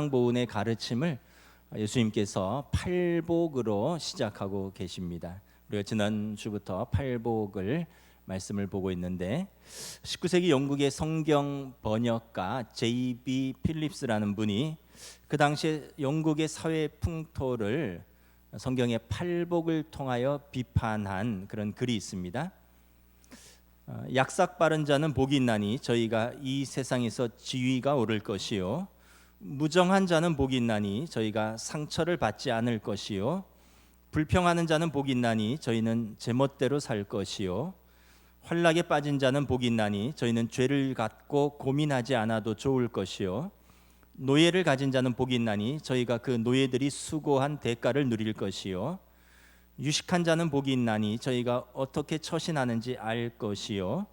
보훈의 가르침을 예수님께서 팔복으로 시작하고 계십니다. 우리가 지난주부터 팔복을 말씀을 보고 있는데 19세기 영국의 성경 번역가 J.B. 필립스라는 분이 그 당시에 영국의 사회 풍토를 성경의 팔복을 통하여 비판한 그런 글이 있습니다. 약삭 빠른 자는 복이 있나니 저희가 이 세상에서 지위가 오를 것이요 무정한 자는 복이 있나니 저희가 상처를 받지 않을 것이요 불평하는 자는 복이 있나니 저희는 제멋대로 살 것이요 환락에 빠진 자는 복이 있나니 저희는 죄를 갖고 고민하지 않아도 좋을 것이요 노예를 가진 자는 복이 있나니 저희가 그 노예들이 수고한 대가를 누릴 것이요 유식한 자는 복이 있나니 저희가 어떻게 처신하는지 알 것이요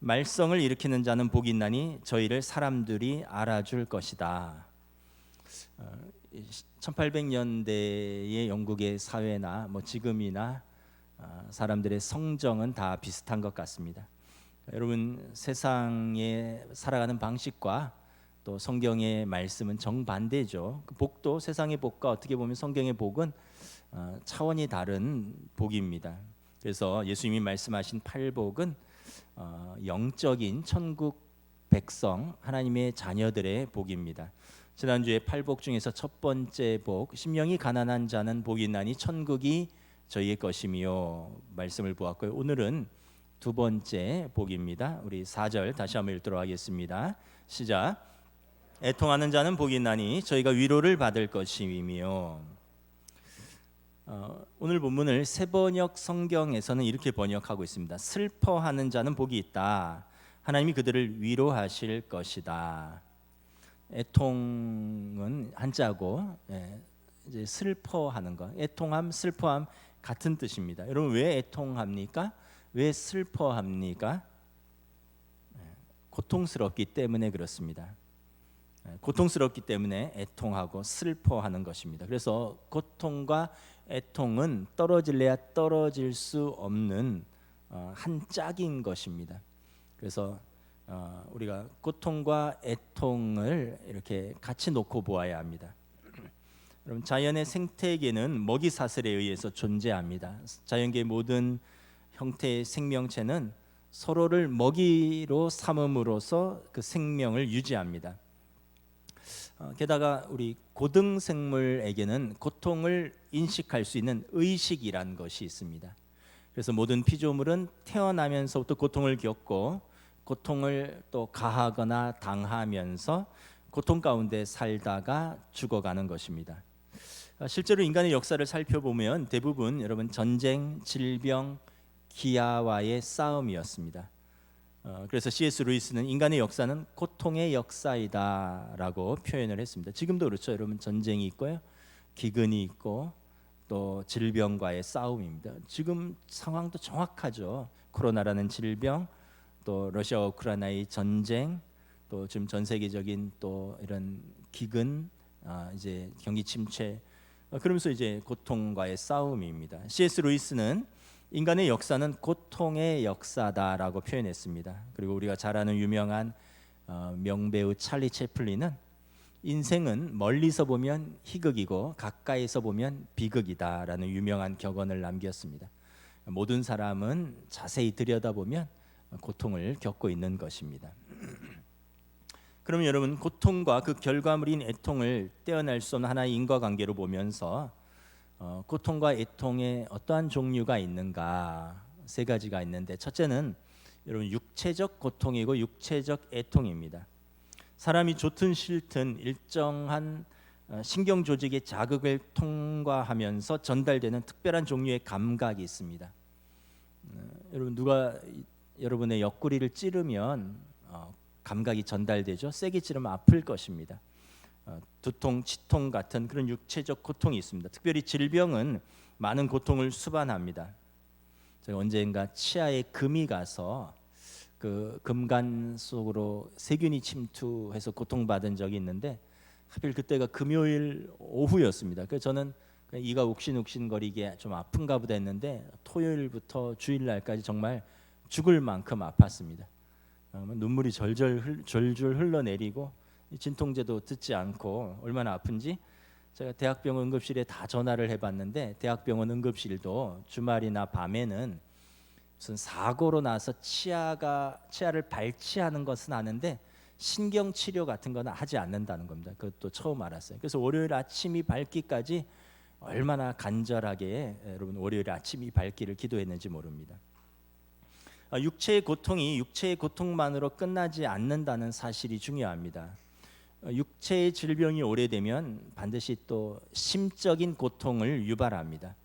말썽을 일으키는 자는 복이 있나니 저희를 사람들이 알아줄 것이다. 1800년대의 영국의 사회나 지금이나 사람들의 성정은 다 비슷한 것 같습니다. 여러분, 세상에 살아가는 방식과 또 성경의 말씀은 정반대죠. 그 복도, 세상의 복과 어떻게 보면 성경의 복은 차원이 다른 복입니다. 그래서 예수님이 말씀하신 팔복은 영적인 천국 백성, 하나님의 자녀들의 복입니다. 지난주에 팔복 중에서 첫 번째 복, 심령이 가난한 자는 복이 있나니 천국이 저희의 것이며 말씀을 보았고요. 오늘은 두 번째 복입니다. 우리 4절 다시 한번 읽도록 하겠습니다. 시작. 애통하는 자는 복이 있나니 저희가 위로를 받을 것이며. 오늘 본문을 새번역 성경에서는 이렇게 번역하고 있습니다. 슬퍼하는 자는 복이 있다. 하나님이 그들을 위로하실 것이다. 애통은 한자고 이제 슬퍼하는 것, 애통함, 슬퍼함 같은 뜻입니다. 여러분, 왜 애통합니까? 왜 슬퍼합니까? 고통스럽기 때문에 그렇습니다. 고통스럽기 때문에 애통하고 슬퍼하는 것입니다. 그래서 고통과 애통은 떨어질래야 떨어질 수 없는 한 짝인 것입니다. 그래서 우리가 고통과 애통을 이렇게 같이 놓고 보아야 합니다. 여러분, 자연의 생태계는 먹이 사슬에 의해서 존재합니다. 자연계의 모든 형태의 생명체는 서로를 먹이로 삼음으로써 그 생명을 유지합니다. 게다가 우리 고등생물에게는 고통을 인식할 수 있는 의식이란 것이 있습니다. 그래서 모든 피조물은 태어나면서부터 고통을 겪고 고통을 또 가하거나 당하면서 고통 가운데 살다가 죽어가는 것입니다. 실제로 인간의 역사를 살펴보면 대부분 여러분 전쟁, 질병, 기아와의 싸움이었습니다. 그래서 C.S. 루이스는 인간의 역사는 고통의 역사이다라고 표현을 했습니다. 지금도 그렇죠. 여러분, 전쟁이 있고요, 기근이 있고 또 질병과의 싸움입니다. 지금 상황도 정확하죠. 코로나라는 질병, 또 러시아와 우크라이나의 전쟁, 또 지금 전 세계적인 또 이런 기근, 이제 경기 침체, 그러면서 이제 고통과의 싸움입니다. C.S. 루이스는 인간의 역사는 고통의 역사다라고 표현했습니다. 그리고 우리가 잘 아는 유명한 명배우 찰리 채플린은 인생은 멀리서 보면 희극이고 가까이서 보면 비극이다라는 유명한 격언을 남겼습니다. 모든 사람은 자세히 들여다보면 고통을 겪고 있는 것입니다. 그러면 여러분, 고통과 그 결과물인 애통을 떼어낼 수 없는 하나의 인과관계로 보면서 고통과 애통에 어떠한 종류가 있는가, 세 가지가 있는데, 첫째는 여러분 육체적 고통이고 육체적 애통입니다. 사람이 좋든 싫든 일정한 신경 조직의 자극을 통과하면서 전달되는 특별한 종류의 감각이 있습니다. 여러분, 누가 여러분의 옆구리를 찌르면 감각이 전달되죠. 세게 찌르면 아플 것입니다. 두통, 치통 같은 그런 육체적 고통이 있습니다. 특별히 질병은 많은 고통을 수반합니다. 제가 언젠가 치아에 금이 가서 그 금간 속으로 세균이 침투해서 고통받은 적이 있는데, 하필 그때가 금요일 오후였습니다. 그래서 저는 이가 욱신욱신거리게 좀 아픈가 보다 했는데 토요일부터 주일날까지 정말 죽을 만큼 아팠습니다. 눈물이 절절 흘러내리고 이 진통제도 듣지 않고 얼마나 아픈지 제가 대학병원 응급실에 다 전화를 해봤는데 대학병원 응급실도 주말이나 밤에는 무슨 사고로 나서 치아를 발치하는 것은 아는데 신경 치료 같은 거는 하지 않는다는 겁니다. 그것도 처음 알았어요. 그래서 월요일 아침이 밝기까지 얼마나 간절하게 여러분 월요일 아침이 밝기를 기도했는지 모릅니다. 육체의 고통이 육체의 고통만으로 끝나지 않는다는 사실이 중요합니다. 육체의 질병이 오래되면 반드시 또 심적인 고통을 유발합니다.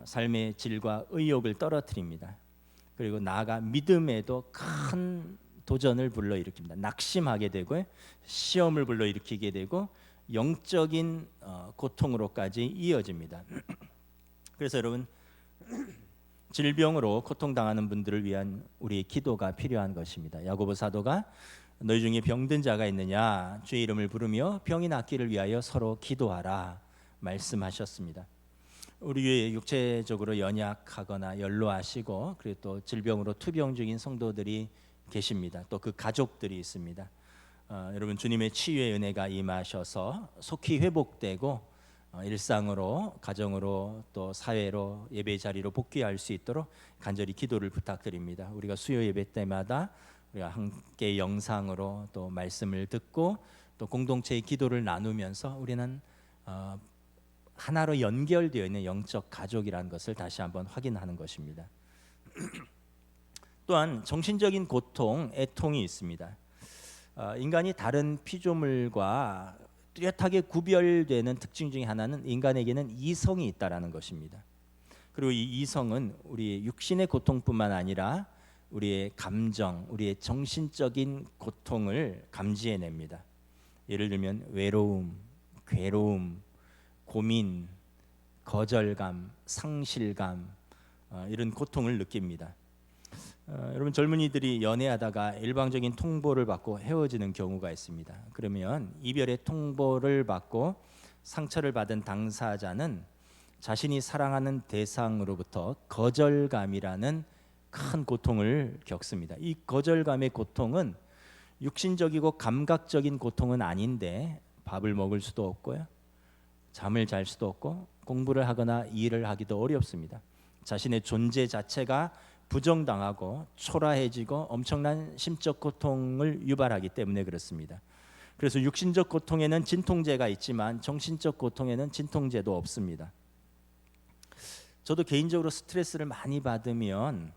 삶의 질과 의욕을 떨어뜨립니다. 그리고 나아가 믿음에도 큰 도전을 불러일으킵니다. 낙심하게 되고 시험을 불러일으키게 되고 영적인 고통으로까지 이어집니다. 그래서 여러분 질병으로 고통당하는 분들을 위한 우리의 기도가 필요한 것입니다. 야고보 사도가 너희 중에 병든 자가 있느냐 주의 이름을 부르며 병이 낫기를 위하여 서로 기도하라 말씀하셨습니다. 우리 육체적으로 연약하거나 연로하시고 그리고 또 질병으로 투병 중인 성도들이 계십니다. 또 그 가족들이 있습니다. 여러분 주님의 치유의 은혜가 임하셔서 속히 회복되고 일상으로 가정으로 또 사회로 예배 자리로 복귀할 수 있도록 간절히 기도를 부탁드립니다. 우리가 수요 예배 때마다 우리가 함께 영상으로 또 말씀을 듣고 또 공동체의 기도를 나누면서 우리는 하나로 연결되어 있는 영적 가족이라는 것을 다시 한번 확인하는 것입니다. 또한 정신적인 고통, 애통이 있습니다. 인간이 다른 피조물과 뚜렷하게 구별되는 특징 중에 하나는 인간에게는 이성이 있다라는 것입니다. 그리고 이 이성은 우리의 육신의 고통뿐만 아니라 우리의 감정, 우리의 정신적인 고통을 감지해냅니다. 예를 들면 외로움, 괴로움, 고민, 거절감, 상실감 이런 고통을 느낍니다. 여러분 젊은이들이 연애하다가 일방적인 통보를 받고 헤어지는 경우가 있습니다. 그러면 이별의 통보를 받고 상처를 받은 당사자는 자신이 사랑하는 대상으로부터 거절감이라는 큰 고통을 겪습니다. 이 거절감의 고통은 육신적이고 감각적인 고통은 아닌데 밥을 먹을 수도 없고요, 잠을 잘 수도 없고 공부를 하거나 일을 하기도 어렵습니다. 자신의 존재 자체가 부정당하고 초라해지고 엄청난 심적 고통을 유발하기 때문에 그렇습니다. 그래서 육신적 고통에는 진통제가 있지만 정신적 고통에는 진통제도 없습니다. 저도 개인적으로 스트레스를 많이 받으면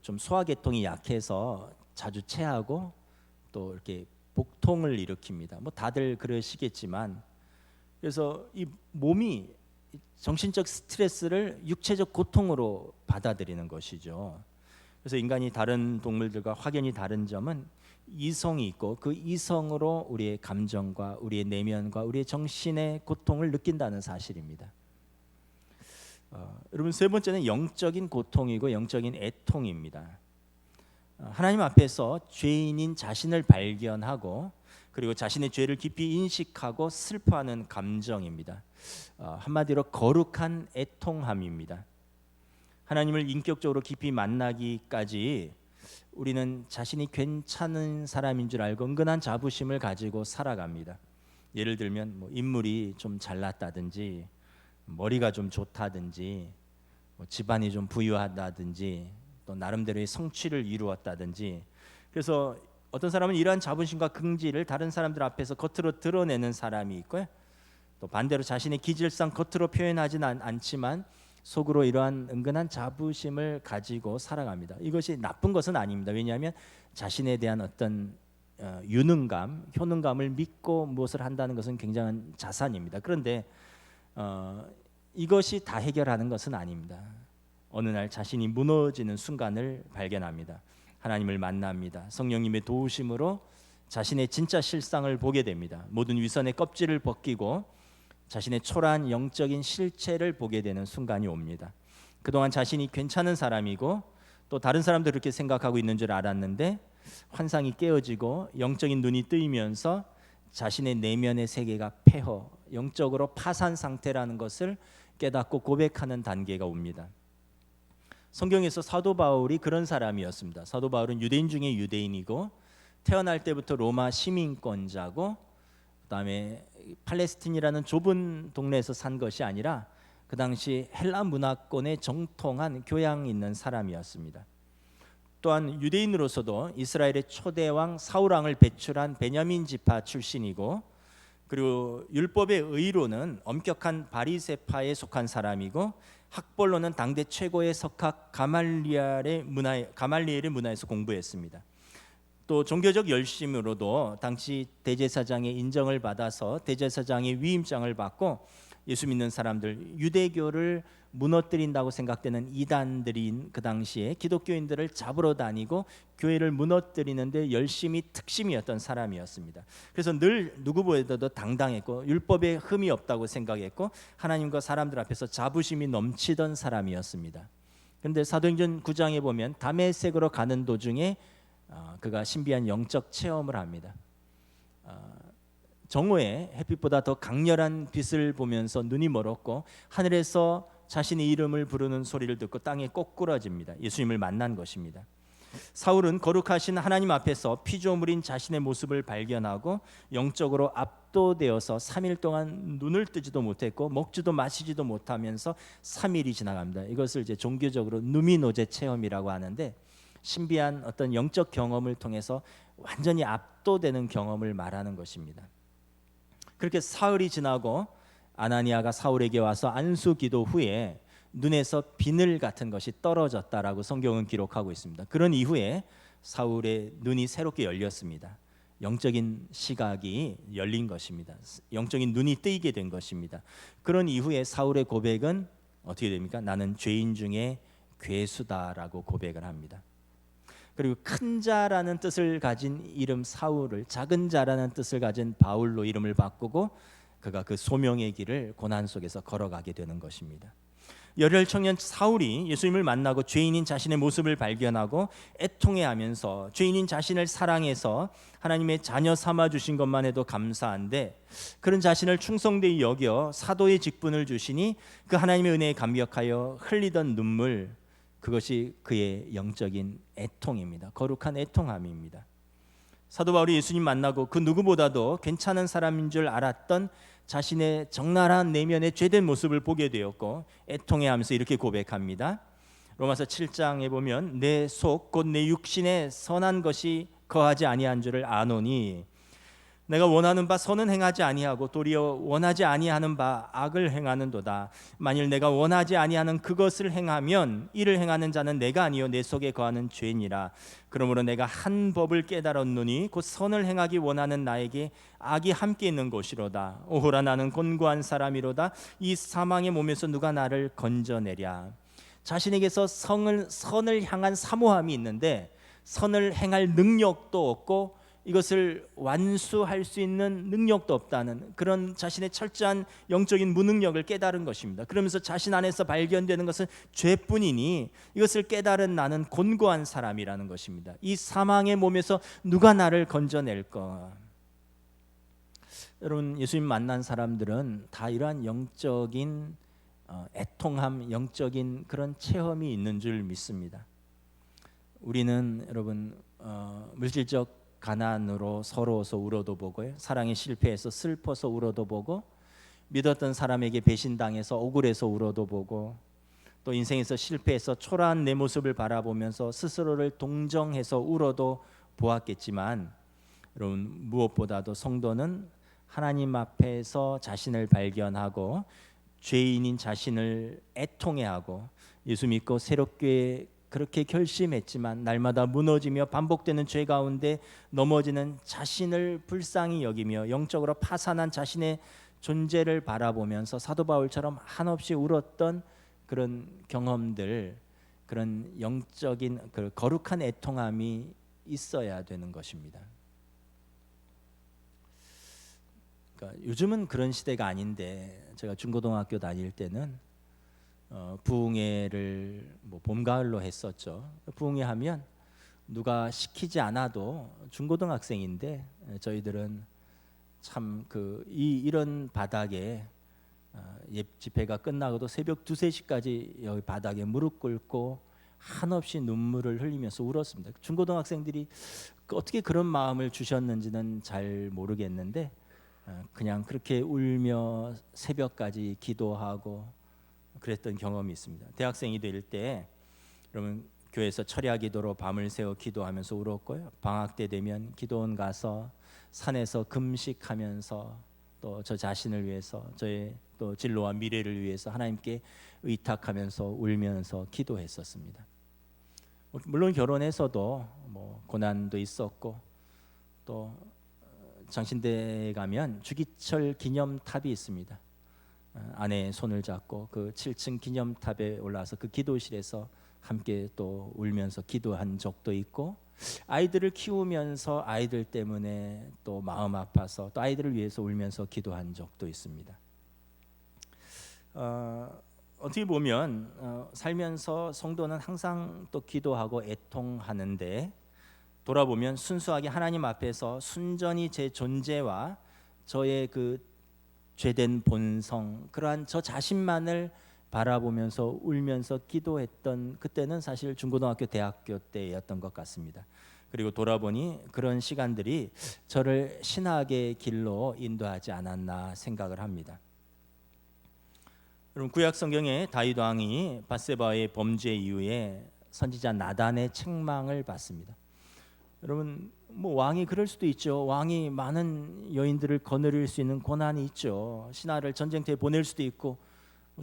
좀 소화계통이 약해서 자주 체하고 또 이렇게 복통을 일으킵니다. 뭐 다들 그러시겠지만, 그래서 이 몸이 정신적 스트레스를 육체적 고통으로 받아들이는 것이죠. 그래서 인간이 다른 동물들과 확연히 다른 점은 이성이 있고 그 이성으로 우리의 감정과 우리의 내면과 우리의 정신의 고통을 느낀다는 사실입니다. 여러분 세 번째는 영적인 고통이고 영적인 애통입니다. 하나님 앞에서 죄인인 자신을 발견하고 그리고 자신의 죄를 깊이 인식하고 슬퍼하는 감정입니다. 한마디로 거룩한 애통함입니다. 하나님을 인격적으로 깊이 만나기까지 우리는 자신이 괜찮은 사람인 줄 알고 은근한 자부심을 가지고 살아갑니다. 예를 들면 인물이 좀 잘났다든지 머리가 좀 좋다든지 집안이 좀 부유하다든지 또 나름대로의 성취를 이루었다든지, 그래서 어떤 사람은 이러한 자부심과 긍지를 다른 사람들 앞에서 겉으로 드러내는 사람이 있고요, 또 반대로 자신의 기질상 겉으로 표현하지는 않지만 속으로 이러한 은근한 자부심을 가지고 살아갑니다. 이것이 나쁜 것은 아닙니다. 왜냐하면 자신에 대한 어떤 유능감, 효능감을 믿고 무엇을 한다는 것은 굉장한 자산입니다. 그런데 이것이 다 해결하는 것은 아닙니다. 어느 날 자신이 무너지는 순간을 발견합니다. 하나님을 만납니다. 성령님의 도우심으로 자신의 진짜 실상을 보게 됩니다. 모든 위선의 껍질을 벗기고 자신의 초라한 영적인 실체를 보게 되는 순간이 옵니다. 그동안 자신이 괜찮은 사람이고 또 다른 사람도 그렇게 생각하고 있는 줄 알았는데 환상이 깨어지고 영적인 눈이 뜨이면서 자신의 내면의 세계가 폐허, 영적으로 파산 상태라는 것을 깨닫고 고백하는 단계가 옵니다. 성경에서 사도 바울이 그런 사람이었습니다. 사도 바울은 유대인 중에 유대인이고 태어날 때부터 로마 시민권자고 그다음에 팔레스틴이라는 좁은 동네에서 산 것이 아니라 그 당시 헬라 문화권에 정통한 교양 있는 사람이었습니다. 또한 유대인으로서도 이스라엘의 초대 왕 사울 왕을 배출한 베냐민 지파 출신이고, 그리고 율법의 의로는 엄격한 바리새파에 속한 사람이고, 학벌로는 당대 최고의 석학 가말리엘의 문화에서 공부했습니다. 또 종교적 열심으로도 당시 대제사장의 인정을 받아서 대제사장의 위임장을 받고 예수 믿는 사람들, 유대교를 무너뜨린다고 생각되는 이단들인 그 당시에 기독교인들을 잡으러 다니고 교회를 무너뜨리는데 열심히 특심이었던 사람이었습니다. 그래서 늘 누구보다도 당당했고 율법에 흠이 없다고 생각했고 하나님과 사람들 앞에서 자부심이 넘치던 사람이었습니다. 그런데 사도행전 9장에 보면 다메섹으로 가는 도중에 그가 신비한 영적 체험을 합니다. 정오에 햇빛보다 더 강렬한 빛을 보면서 눈이 멀었고 하늘에서 자신의 이름을 부르는 소리를 듣고 땅에 꼬꾸라집니다. 예수님을 만난 것입니다. 사울은 거룩하신 하나님 앞에서 피조물인 자신의 모습을 발견하고 영적으로 압도되어서 3일 동안 눈을 뜨지도 못했고 먹지도 마시지도 못하면서 3일이 지나갑니다. 이것을 이제 종교적으로 누미노제 체험이라고 하는데, 신비한 어떤 영적 경험을 통해서 완전히 압도되는 경험을 말하는 것입니다. 그렇게 사흘이 지나고 아나니아가 사울에게 와서 안수 기도 후에 눈에서 비늘 같은 것이 떨어졌다라고 성경은 기록하고 있습니다. 그런 이후에 사울의 눈이 새롭게 열렸습니다. 영적인 시각이 열린 것입니다. 영적인 눈이 뜨이게 된 것입니다. 그런 이후에 사울의 고백은 어떻게 됩니까? 나는 죄인 중에 괴수다라고 고백을 합니다. 그리고 큰 자라는 뜻을 가진 이름 사울을 작은 자라는 뜻을 가진 바울로 이름을 바꾸고 그가 그 소명의 길을 고난 속에서 걸어가게 되는 것입니다. 열혈 청년 사울이 예수님을 만나고 죄인인 자신의 모습을 발견하고 애통해하면서 죄인인 자신을 사랑해서 하나님의 자녀 삼아 주신 것만 해도 감사한데, 그런 자신을 충성되이 여겨 사도의 직분을 주시니 그 하나님의 은혜에 감격하여 흘리던 눈물, 그것이 그의 영적인 애통입니다. 거룩한 애통함입니다. 사도 바울이 예수님 만나고 그 누구보다도 괜찮은 사람인 줄 알았던 자신의 적나라한 내면의 죄된 모습을 보게 되었고 애통해하면서 이렇게 고백합니다. 로마서 7장에 보면 내 속 곧 내 육신에 선한 것이 거하지 아니한 줄을 아노니 내가 원하는 바 선은 행하지 아니하고 도리어 원하지 아니하는 바 악을 행하는도다. 만일 내가 원하지 아니하는 그것을 행하면 이를 행하는 자는 내가 아니요 내 속에 거하는 죄니라. 그러므로 내가 한 법을 깨달았노니 곧 선을 행하기 원하는 나에게 악이 함께 있는 것이로다. 오호라 나는 곤고한 사람이로다. 이 사망의 몸에서 누가 나를 건져내랴. 자신에게서 선을 향한 사모함이 있는데 선을 행할 능력도 없고 이것을 완수할 수 있는 능력도 없다는 그런 자신의 철저한 영적인 무능력을 깨달은 것입니다. 그러면서 자신 안에서 발견되는 것은 죄뿐이니 이것을 깨달은 나는 곤고한 사람이라는 것입니다. 이 사망의 몸에서 누가 나를 건져낼까? 여러분, 예수님 만난 사람들은 다 이러한 영적인 애통함, 영적인 그런 체험이 있는 줄 믿습니다. 우리는 여러분 물질적 가난으로 서러워서 울어도 보고요, 사랑에 실패해서 슬퍼서 울어도 보고, 믿었던 사람에게 배신당해서 억울해서 울어도 보고, 또 인생에서 실패해서 초라한 내 모습을 바라보면서 스스로를 동정해서 울어도 보았겠지만, 여러분 무엇보다도 성도는 하나님 앞에서 자신을 발견하고 죄인인 자신을 애통해하고 예수 믿고 새롭게 그렇게 결심했지만 날마다 무너지며 반복되는 죄 가운데 넘어지는 자신을 불쌍히 여기며 영적으로 파산한 자신의 존재를 바라보면서 사도 바울처럼 한없이 울었던 그런 경험들, 그런 영적인 그 거룩한 애통함이 있어야 되는 것입니다. 그러니까 요즘은 그런 시대가 아닌데, 제가 중고등학교 다닐 때는 부흥회를 봄 가을로 했었죠. 부흥회 하면 누가 시키지 않아도 중고등학생인데 저희들은 참 이런 바닥에 예 집회가 끝나고도 새벽 2-3시까지 여기 바닥에 무릎 꿇고 한없이 눈물을 흘리면서 울었습니다. 중고등학생들이 어떻게 그런 마음을 주셨는지는 잘 모르겠는데 그냥 그렇게 울며 새벽까지 기도하고 그랬던 경험이 있습니다. 대학생이 될 때 여러분 교회에서 철야 기도로 밤을 새워 기도하면서 울었고요. 방학 때 되면 기도원 가서 산에서 금식하면서 또 저 자신을 위해서 저의 또 진로와 미래를 위해서 하나님께 의탁하면서 울면서 기도했었습니다. 물론 결혼해서도 뭐 고난도 있었고 또 장신대에 가면 주기철 기념탑이 있습니다. 아내의 손을 잡고 그 7층 기념탑에 올라와서 그 기도실에서 함께 또 울면서 기도한 적도 있고, 아이들을 키우면서 아이들 때문에 또 마음 아파서 또 아이들을 위해서 울면서 기도한 적도 있습니다. 어떻게 보면 살면서 성도는 항상 또 기도하고 애통하는데, 돌아보면 순수하게 하나님 앞에서 순전히 제 존재와 저의 그 죄된 본성, 그러한 저 자신만을 바라보면서 울면서 기도했던 그때는 사실 중고등학교 대학교 때였던 것 같습니다. 그리고 돌아보니 그런 시간들이 저를 신학의 길로 인도하지 않았나 생각을 합니다. 여러분, 구약 성경에 다윗 왕이 밧세바의 범죄 이후에 선지자 나단의 책망을 받습니다. 여러분, 뭐 왕이 그럴 수도 있죠. 왕이 많은 여인들을 거느릴 수 있는 권한이 있죠. 신하를 전쟁터에 보낼 수도 있고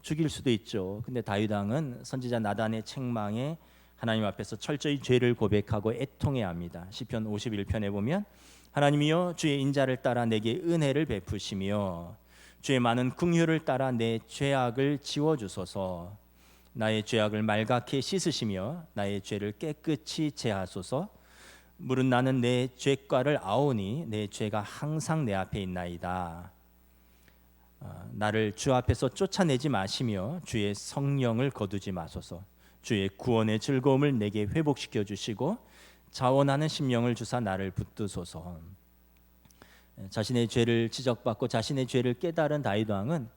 죽일 수도 있죠. 근데 다윗 왕은 선지자 나단의 책망에 하나님 앞에서 철저히 죄를 고백하고 애통해야 합니다. 시편 51편에 보면 하나님이여 주의 인자를 따라 내게 은혜를 베푸시며 주의 많은 긍휼을 따라 내 죄악을 지워주소서. 나의 죄악을 말갛게 씻으시며 나의 죄를 깨끗이 제하소서. 물은 나는 내 죄과를 아오니 내 죄가 항상 내 앞에 있나이다. 나를 주 앞에서 쫓아내지 마시며 주의 성령을 거두지 마소서. 주의 구원의 즐거움을 내게 회복시켜 주시고 자원하는 심령을 주사 나를 붙드소서. 자신의 죄를 지적받고 자신의 죄를 깨달은 다윗 왕은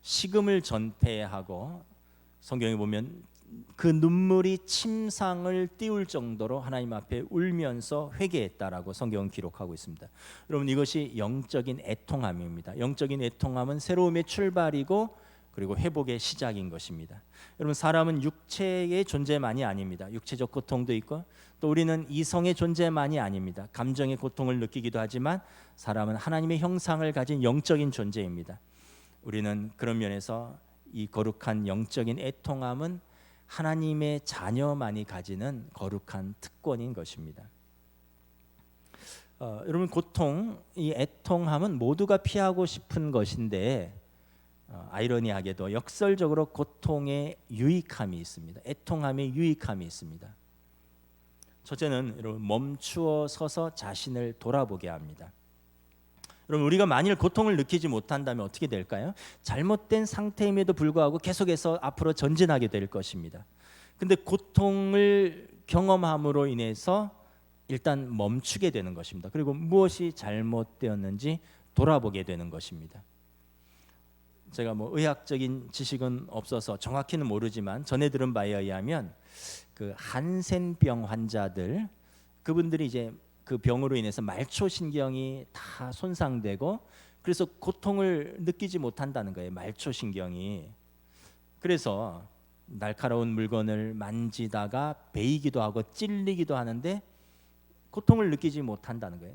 식음을 전폐하고, 성경에 보면 그 눈물이 침상을 띄울 정도로 하나님 앞에 울면서 회개했다라고 성경은 기록하고 있습니다. 여러분, 이것이 영적인 애통함입니다. 영적인 애통함은 새로움의 출발이고 그리고 회복의 시작인 것입니다. 여러분, 사람은 육체의 존재만이 아닙니다. 육체적 고통도 있고 또 우리는 이성의 존재만이 아닙니다. 감정의 고통을 느끼기도 하지만 사람은 하나님의 형상을 가진 영적인 존재입니다. 우리는 그런 면에서 이 거룩한 영적인 애통함은 하나님의 자녀만이 가지는 거룩한 특권인 것입니다. 여러분, 고통, 이 애통함은 모두가 피하고 싶은 것인데 아이러니하게도 역설적으로 고통에 유익함이 있습니다. 애통함에 유익함이 있습니다. 첫째는 여러분, 멈추어 서서 자신을 돌아보게 합니다. 여러분, 우리가 만일 고통을 느끼지 못한다면 어떻게 될까요? 잘못된 상태임에도 불구하고 계속해서 앞으로 전진하게 될 것입니다. 근데 고통을 경험함으로 인해서 일단 멈추게 되는 것입니다. 그리고 무엇이 잘못되었는지 돌아보게 되는 것입니다. 제가 뭐 의학적인 지식은 없어서 정확히는 모르지만 전해 들은 바에 의하면 그 한센병 환자들, 그분들이 이제 그 병으로 인해서 말초신경이 다 손상되고 그래서 고통을 느끼지 못한다는 거예요. 말초신경이. 그래서 날카로운 물건을 만지다가 베이기도 하고 찔리기도 하는데 고통을 느끼지 못한다는 거예요.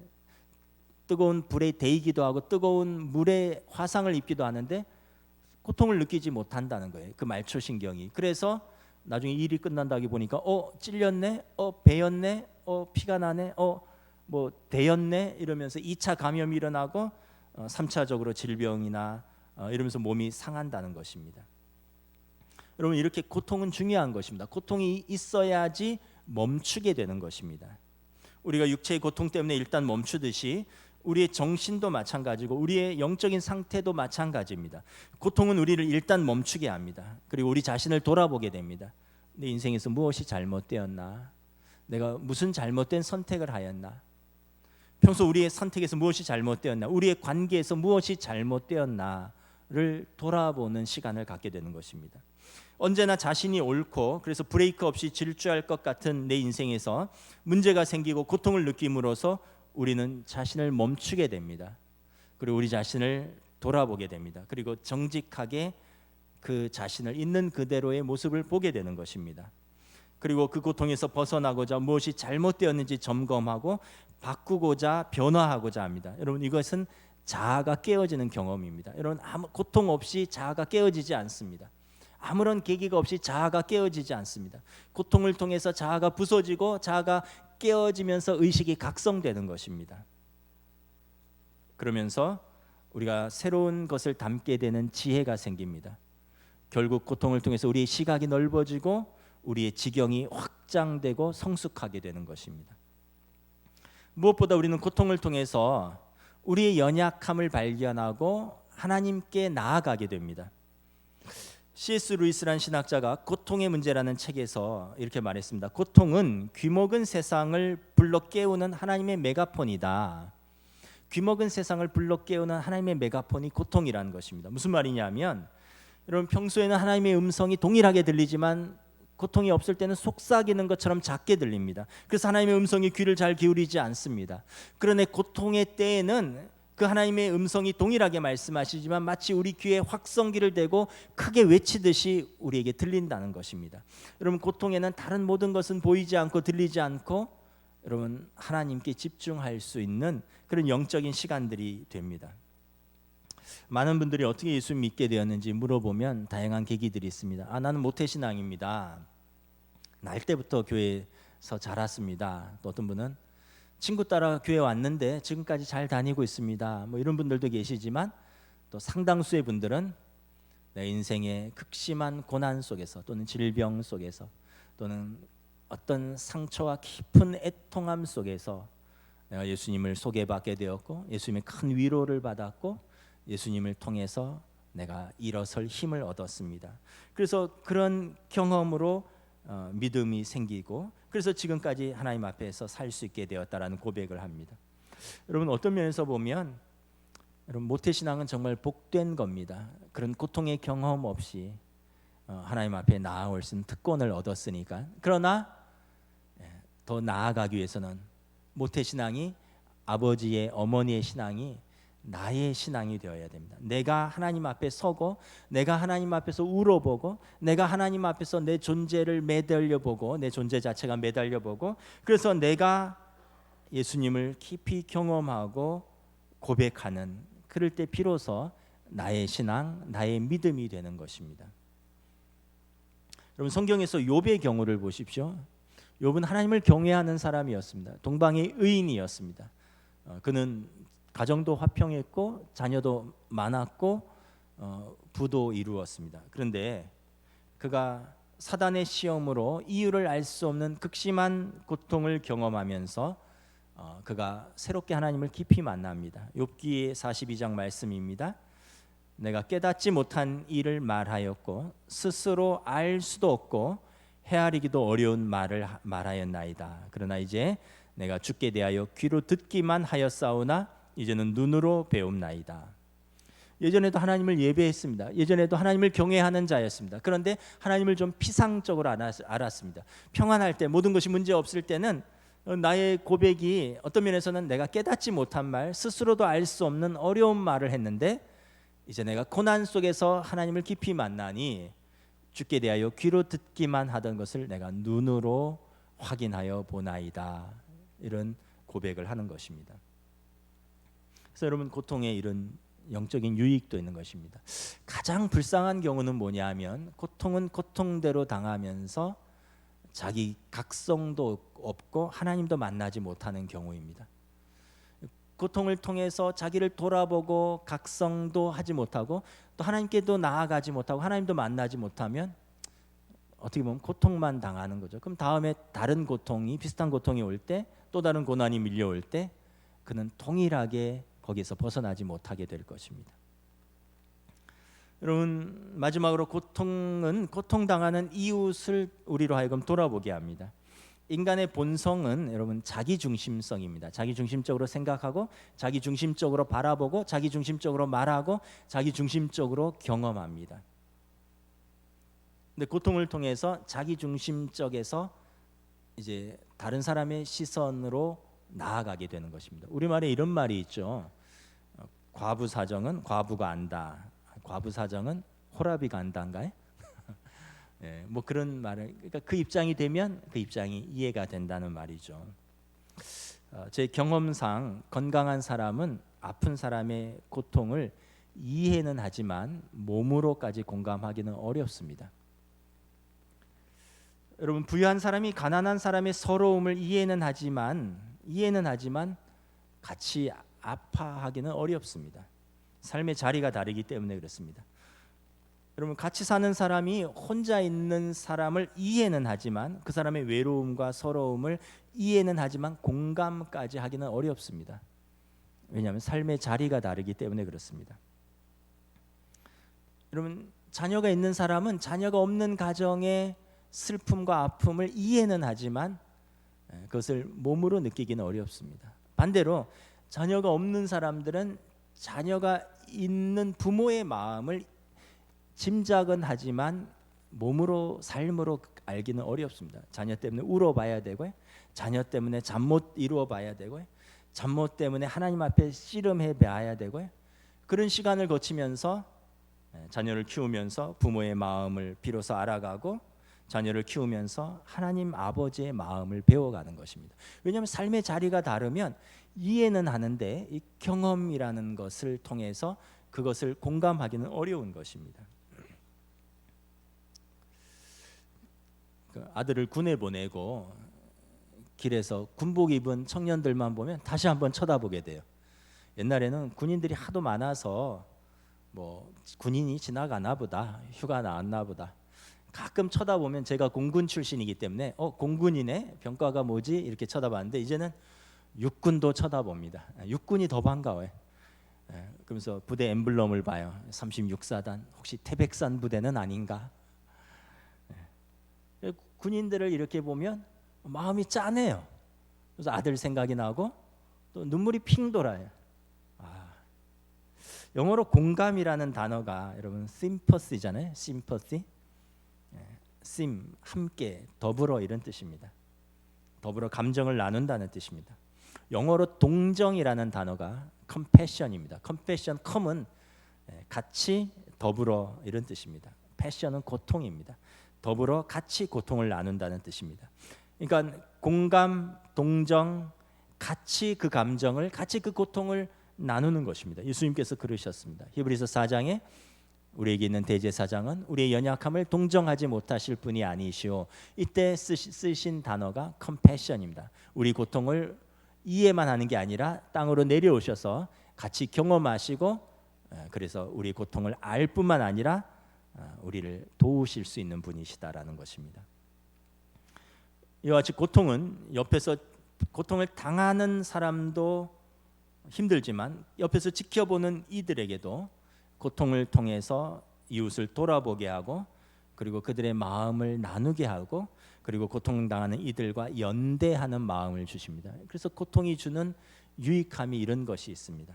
뜨거운 불에 데이기도 하고 뜨거운 물에 화상을 입기도 하는데 고통을 느끼지 못한다는 거예요. 그 말초신경이. 그래서 나중에 일이 끝난다기 보니까 찔렸네, 베였네, 피가 나네, 뭐 데였네 이러면서 2차 감염이 일어나고 3차적으로 질병이나 이러면서 몸이 상한다는 것입니다. 여러분, 이렇게 고통은 중요한 것입니다. 고통이 있어야지 멈추게 되는 것입니다. 우리가 육체의 고통 때문에 일단 멈추듯이 우리의 정신도 마찬가지고 우리의 영적인 상태도 마찬가지입니다. 고통은 우리를 일단 멈추게 합니다. 그리고 우리 자신을 돌아보게 됩니다. 내 인생에서 무엇이 잘못되었나? 내가 무슨 잘못된 선택을 하였나? 평소 우리의 선택에서 무엇이 잘못되었나? 우리의 관계에서 무엇이 잘못되었나를 돌아보는 시간을 갖게 되는 것입니다. 언제나 자신이 옳고 그래서 브레이크 없이 질주할 것 같은 내 인생에서 문제가 생기고 고통을 느낌으로써 우리는 자신을 멈추게 됩니다. 그리고 우리 자신을 돌아보게 됩니다. 그리고 정직하게 그 자신을 있는 그대로의 모습을 보게 되는 것입니다. 그리고 그 고통에서 벗어나고자 무엇이 잘못되었는지 점검하고 바꾸고자 변화하고자 합니다. 여러분, 이것은 자아가 깨어지는 경험입니다. 여러분, 아무 고통 없이 자아가 깨어지지 않습니다. 아무런 계기가 없이 자아가 깨어지지 않습니다. 고통을 통해서 자아가 부서지고 자아가 깨어지면서 의식이 각성되는 것입니다. 그러면서 우리가 새로운 것을 담게 되는 지혜가 생깁니다. 결국 고통을 통해서 우리의 시각이 넓어지고 우리의 지경이 확장되고 성숙하게 되는 것입니다. 무엇보다 우리는 고통을 통해서 우리의 연약함을 발견하고 하나님께 나아가게 됩니다. C.S. 루이스라는 신학자가 고통의 문제라는 책에서 이렇게 말했습니다. 고통은 귀먹은 세상을 불러 깨우는 하나님의 메가폰이다. 귀먹은 세상을 불러 깨우는 하나님의 메가폰이 고통이라는 것입니다. 무슨 말이냐면, 여러분, 평소에는 하나님의 음성이 동일하게 들리지만 고통이 없을 때는 속삭이는 것처럼 작게 들립니다. 그래서 하나님의 음성이 귀를 잘 기울이지 않습니다. 그러나 고통의 때에는 그 하나님의 음성이 동일하게 말씀하시지만 마치 우리 귀에 확성기를 대고 크게 외치듯이 우리에게 들린다는 것입니다. 여러분, 고통에는 다른 모든 것은 보이지 않고 들리지 않고 여러분, 하나님께 집중할 수 있는 그런 영적인 시간들이 됩니다. 많은 분들이 어떻게 예수 믿게 되었는지 물어보면 다양한 계기들이 있습니다. 나는 모태신앙입니다. 날 때부터 교회에서 자랐습니다. 또 어떤 분은 친구 따라 교회 왔는데 지금까지 잘 다니고 있습니다. 이런 분들도 계시지만 또 상당수의 분들은 내 인생의 극심한 고난 속에서 또는 질병 속에서 또는 어떤 상처와 깊은 애통함 속에서 내가 예수님을 소개받게 되었고 예수님의 큰 위로를 받았고 예수님을 통해서 내가 일어설 힘을 얻었습니다. 그래서 그런 경험으로 믿음이 생기고 그래서 지금까지 하나님 앞에서 살 수 있게 되었다라는 고백을 합니다. 여러분, 어떤 면에서 보면 여러분, 모태신앙은 정말 복된 겁니다. 그런 고통의 경험 없이 하나님 앞에 나아올 수 있는 특권을 얻었으니까. 그러나 더 나아가기 위해서는 모태신앙이 아버지의 어머니의 신앙이 나의 신앙이 되어야 됩니다. 내가 하나님 앞에 서고 내가 하나님 앞에서 울어보고 내가 하나님 앞에서 내 존재를 매달려보고 내 존재 자체가 매달려보고 그래서 내가 예수님을 깊이 경험하고 고백하는, 그럴 때 비로소 나의 신앙, 나의 믿음이 되는 것입니다. 여러분, 성경에서 욥의 경우를 보십시오. 욥은 하나님을 경외하는 사람이었습니다. 동방의 의인이었습니다. 그는 가정도 화평했고 자녀도 많았고 부도 이루었습니다. 그런데 그가 사단의 시험으로 이유를 알 수 없는 극심한 고통을 경험하면서 그가 새롭게 하나님을 깊이 만납니다. 욥기 42장 말씀입니다. 내가 깨닫지 못한 일을 말하였고 스스로 알 수도 없고 헤아리기도 어려운 말을 말하였나이다. 그러나 이제 내가 주께 대하여 귀로 듣기만 하였사오나 이제는 눈으로 배움나이다. 예전에도 하나님을 예배했습니다. 예전에도 하나님을 경외하는 자였습니다. 그런데 하나님을 좀 피상적으로 알았습니다. 평안할 때, 모든 것이 문제 없을 때는 나의 고백이 어떤 면에서는 내가 깨닫지 못한 말, 스스로도 알 수 없는 어려운 말을 했는데 이제 내가 고난 속에서 하나님을 깊이 만나니 주께 대하여 귀로 듣기만 하던 것을 내가 눈으로 확인하여 보나이다. 이런 고백을 하는 것입니다. 그래서 여러분, 고통에 이런 영적인 유익도 있는 것입니다. 가장 불쌍한 경우는 뭐냐 하면 고통은 고통대로 당하면서 자기 각성도 없고 하나님도 만나지 못하는 경우입니다. 고통을 통해서 자기를 돌아보고 각성도 하지 못하고 또 하나님께도 나아가지 못하고 하나님도 만나지 못하면 어떻게 보면 고통만 당하는 거죠. 그럼 다음에 다른 고통이, 비슷한 고통이 올 때, 또 다른 고난이 밀려올 때 그는 동일하게 거기에서 벗어나지 못하게 될 것입니다. 여러분, 마지막으로 고통은 고통당하는 이웃을 우리로 하여금 돌아보게 합니다. 인간의 본성은 여러분 자기중심성입니다. 자기중심적으로 생각하고 자기중심적으로 바라보고 자기중심적으로 말하고 자기중심적으로 경험합니다. 근데 고통을 통해서 자기 중심적에서 이제 다른 사람의 시선으로 나아가게 되는 것입니다. 우리말에 이런 말이 있죠. 과부 사정은 과부가 안다. 과부 사정은 호라비가 안다인가요? 예, 뭐 그런 말을, 그러니까 그 입장이 되면 그 입장이 이해가 된다는 말이죠. 제 경험상 건강한 사람은 아픈 사람의 고통을 이해는 하지만 몸으로까지 공감하기는 어렵습니다. 여러분, 부유한 사람이 가난한 사람의 서러움을 이해는 하지만 같이 아파하기는 어렵습니다. 삶의 자리가 다르기 때문에 그렇습니다. 여러분, 같이 사는 사람이 혼자 있는 사람을 이해는 하지만 그 사람의 외로움과 서러움을 이해는 하지만 공감까지 하기는 어렵습니다. 왜냐하면 삶의 자리가 다르기 때문에 그렇습니다. 여러분, 자녀가 있는 사람은 자녀가 없는 가정의 슬픔과 아픔을 이해는 하지만 그것을 몸으로 느끼기는 어렵습니다. 반대로 자녀가 없는 사람들은 자녀가 있는 부모의 마음을 짐작은 하지만 몸으로, 삶으로 알기는 어렵습니다. 자녀 때문에 울어봐야 되고, 자녀 때문에 잠 못 이루어봐야 되고, 잠 못 때문에 하나님 앞에 씨름해봐야 되고, 그런 시간을 거치면서 자녀를 키우면서 부모의 마음을 비로소 알아가고, 자녀를 키우면서 하나님 아버지의 마음을 배워가는 것입니다. 왜냐하면 삶의 자리가 다르면 이해는 하는데 이 경험이라는 것을 통해서 그것을 공감하기는 어려운 것입니다. 아들을 군에 보내고 길에서 군복 입은 청년들만 보면 다시 한번 쳐다보게 돼요. 옛날에는 군인들이 하도 많아서 뭐 군인이 지나가나 보다, 휴가 나왔나 보다, 가끔 쳐다보면, 제가 공군 출신이기 때문에 공군이네, 병과가 뭐지 이렇게 쳐다봤는데 이제는 육군도 쳐다봅니다. 육군이 더 반가워요. 그러면서 부대 엠블럼을 봐요. 36사단, 혹시 태백산 부대는 아닌가? 군인들을 이렇게 보면 마음이 짠해요. 그래서 아들 생각이 나고 또 눈물이 핑 돌아요. 영어로 공감이라는 단어가 여러분 sympathy잖아요. sympathy. 심, 함께, 더불어, 이런 뜻입니다. 더불어 감정을 나눈다는 뜻입니다. 영어로 동정이라는 단어가 compassion입니다. compassion, com은 같이, 더불어, 이런 뜻입니다. passion은 고통입니다. 더불어 같이 고통을 나눈다는 뜻입니다. 그러니까 공감, 동정, 같이 그 감정을, 같이 그 고통을 나누는 것입니다. 예수님께서 그러셨습니다. 히브리서 4장에 우리에게 있는 대제사장은 우리의 연약함을 동정하지 못하실 분이 아니시오. 이때 쓰신 단어가 compassion입니다. 우리 고통을 이해만 하는 게 아니라 땅으로 내려오셔서 같이 경험하시고, 그래서 우리 고통을 알 뿐만 아니라 우리를 도우실 수 있는 분이시다라는 것입니다. 이와 같이 고통은 옆에서 고통을 당하는 사람도 힘들지만 옆에서 지켜보는 이들에게도 고통을 통해서 이웃을 돌아보게 하고, 그리고 그들의 마음을 나누게 하고, 그리고 고통당하는 이들과 연대하는 마음을 주십니다. 그래서 고통이 주는 유익함이 이런 것이 있습니다.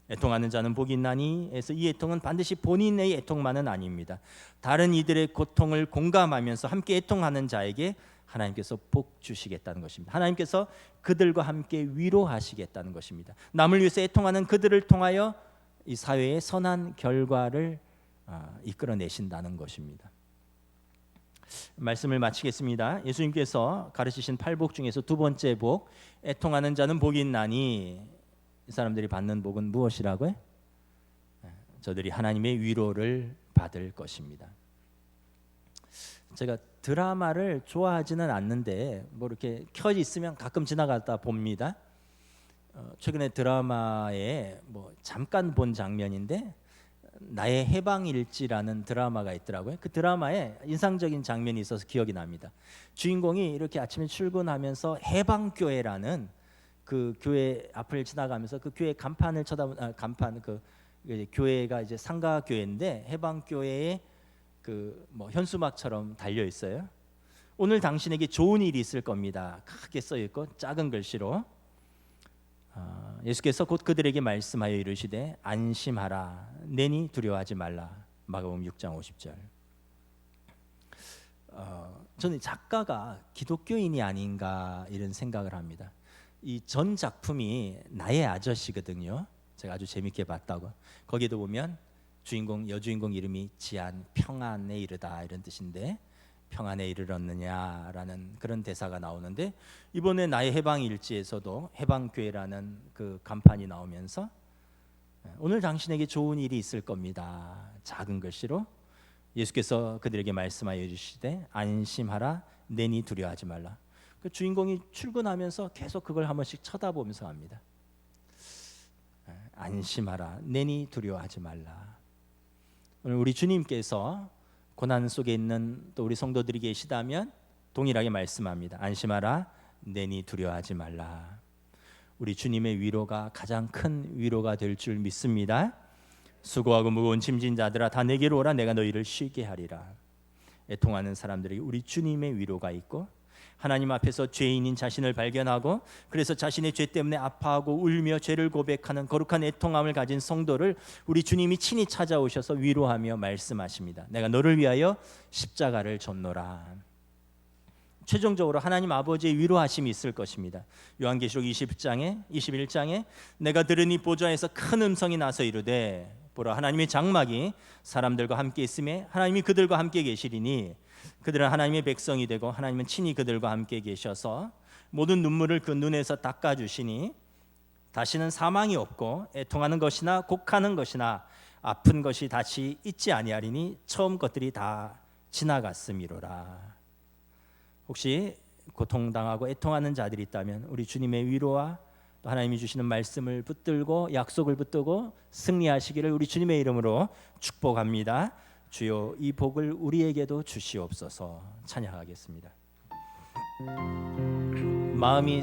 애통하는 자는 복이 있나니 해서 이 애통은 반드시 본인의 애통만은 아닙니다. 다른 이들의 고통을 공감하면서 함께 애통하는 자에게 하나님께서 복 주시겠다는 것입니다. 하나님께서 그들과 함께 위로하시겠다는 것입니다. 남을 위해서 애통하는 그들을 통하여 이 사회의 선한 결과를 이끌어내신다는 것입니다. 말씀을 마치겠습니다. 예수님께서 가르치신 8복 중에서 두 번째 복, 애통하는 자는 복이 있나니, 이 사람들이 받는 복은 무엇이라고요? 저들이 하나님의 위로를 받을 것입니다. 제가 드라마를 좋아하지는 않는데 뭐 이렇게 켜 있으면 가끔 지나가다 봅니다. 최근에 드라마에 뭐 잠깐 본 장면인데 나의 해방일지라는 드라마가 있더라고요. 그 드라마에 인상적인 장면이 있어서 기억이 납니다. 주인공이 이렇게 아침에 출근하면서 해방교회라는 그 교회 앞을 지나가면서 그 교회 간판을 간판, 그 교회가 이제 상가교회인데 해방교회에 그 뭐 현수막처럼 달려 있어요. 오늘 당신에게 좋은 일이 있을 겁니다. 크게 써 있고 작은 글씨로. 예수께서 곧 그들에게 말씀하여 이르시되 안심하라, 내니 두려워하지 말라. 마가복음 6장 50절. 저는 작가가 기독교인이 아닌가 이런 생각을 합니다. 이 전 작품이 나의 아저씨거든요. 제가 아주 재밌게 봤다고. 거기도 보면 여주인공 이름이 지안, 평안에 이르다 이런 뜻인데 평안에 이르렀느냐라는 그런 대사가 나오는데, 이번에 나의 해방일지에서도 해방교회라는 그 간판이 나오면서 오늘 당신에게 좋은 일이 있을 겁니다. 작은 글씨로 예수께서 그들에게 말씀하여 주시되 안심하라, 내니 두려워하지 말라. 그 주인공이 출근하면서 계속 그걸 한 번씩 쳐다보면서 합니다. 안심하라, 내니 두려워하지 말라. 오늘 우리 주님께서 고난 속에 있는 또 우리 성도들이 계시다면 동일하게 말씀합니다. 안심하라, 내니 두려워하지 말라. 우리 주님의 위로가 가장 큰 위로가 될 줄 믿습니다. 수고하고 무거운 짐진 자들아 다 내게로 오라, 내가 너희를 쉬게 하리라. 애통하는 사람들에게 우리 주님의 위로가 있고, 하나님 앞에서 죄인인 자신을 발견하고 그래서 자신의 죄 때문에 아파하고 울며 죄를 고백하는 거룩한 애통함을 가진 성도를 우리 주님이 친히 찾아오셔서 위로하며 말씀하십니다. 내가 너를 위하여 십자가를 졌노라. 최종적으로 하나님 아버지의 위로하심이 있을 것입니다. 요한계시록 21장에 내가 들으니 보좌에서 큰 음성이 나서 이르되 보라, 하나님의 장막이 사람들과 함께 있음에 하나님이 그들과 함께 계시리니 그들은 하나님의 백성이 되고 하나님은 친히 그들과 함께 계셔서 모든 눈물을 그 눈에서 닦아주시니 다시는 사망이 없고 애통하는 것이나 곡하는 것이나 아픈 것이 다시 있지 아니하리니 처음 것들이 다 지나갔음이로라. 혹시 고통당하고 애통하는 자들이 있다면 우리 주님의 위로와 또 하나님이 주시는 말씀을 붙들고 약속을 붙들고 승리하시기를 우리 주님의 이름으로 축복합니다. 주여 이 복을 우리에게도 주시옵소서. 찬양하겠습니다. 마음이